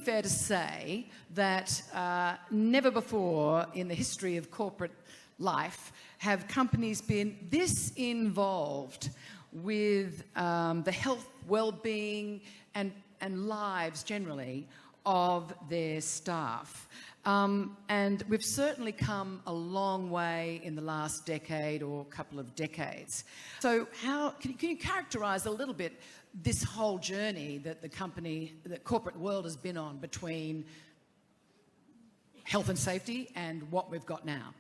fair to say that never before in the history of corporate life have companies been this involved with the health, well-being and lives generally of their staff. And we've certainly come a long way in the last decade or couple of decades. So can you characterise a little bit this whole journey that the corporate world has been on between health and safety and what we've got now?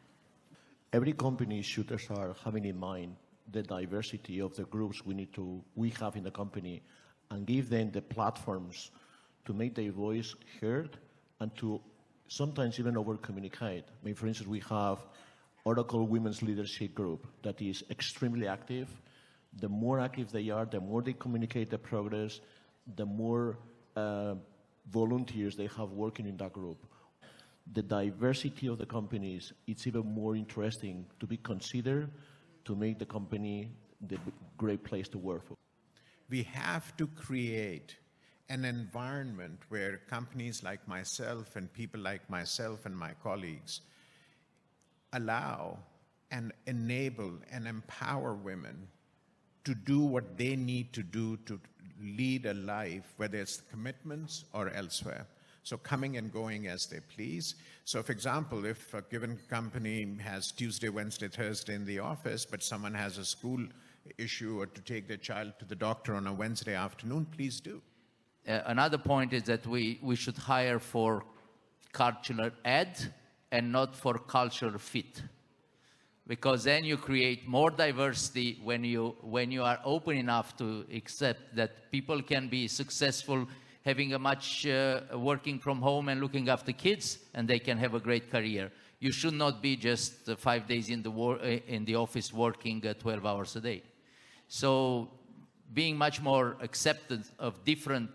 Every company should start having in mind the diversity of the groups we have in the company and give them the platforms to make their voice heard and to sometimes even over-communicate. I mean, for instance, we have Oracle Women's Leadership Group that is extremely active. The more active they are, the more they communicate the progress, the more volunteers they have working in that group. The diversity of the companies, it's even more interesting to be considered to make the company the great place to work for. We have to create an environment where companies like myself and people like myself and my colleagues allow and enable and empower women to do what they need to do to lead a life, whether it's commitments or elsewhere. So coming and going as they please. So for example, if a given company has Tuesday, Wednesday, Thursday in the office, but someone has a school issue or to take their child to the doctor on a Wednesday afternoon, please do. Another point is that we should hire for cultural add and not for cultural fit. Because then you create more diversity when you are open enough to accept that people can be successful having a much working from home and looking after kids, and they can have a great career. You should not be just 5 days in the office working 12 hours a day. So being much more accepted of different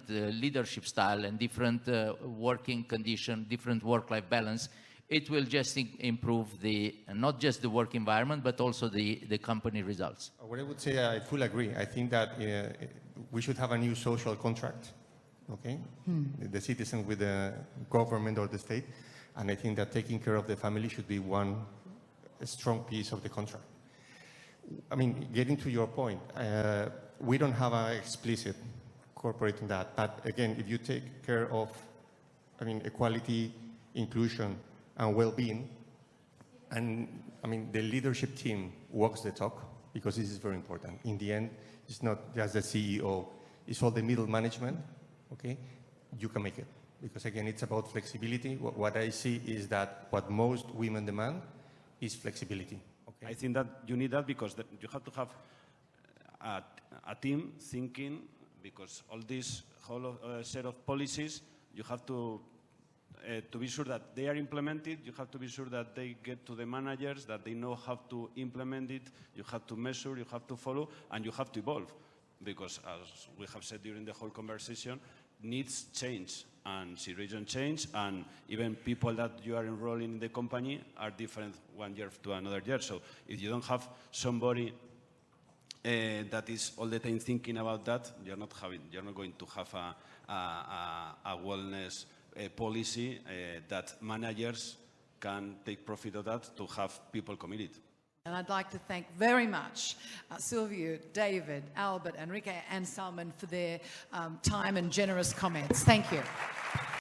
leadership style and different working condition, different work-life balance, it will just improve not just the work environment, but also the company results. What I would say, I fully agree. I think that we should have a new social contract, okay? The citizen with the government or the state. And I think that taking care of the family should be one strong piece of the contract. I mean, getting to your point, we don't have an explicit corporate in that. But again, if you take care of, equality, inclusion, and well-being, and the leadership team walks the talk, because this is very important. In the end, it's not just the CEO, it's all the middle management, okay? You can make it. Because again, it's about flexibility. What I see is that what most women demand is flexibility. Okay? I think that you need that because you have to have a team thinking, because all this whole set of policies, you have to be sure that they are implemented. You have to be sure that they get to the managers, that they know how to implement it. You have to measure, you have to follow, and you have to evolve. Because as we have said during the whole conversation, needs change and situation change, and even people that you are enrolling in the company are different one year to another year. So if you don't have somebody that is all the time thinking about that, you're not going to have a wellness policy that managers can take profit of that to have people committed. And I'd like to thank very much Silvio, David, Albert, Enrique and Salman for their time and generous comments. Thank you.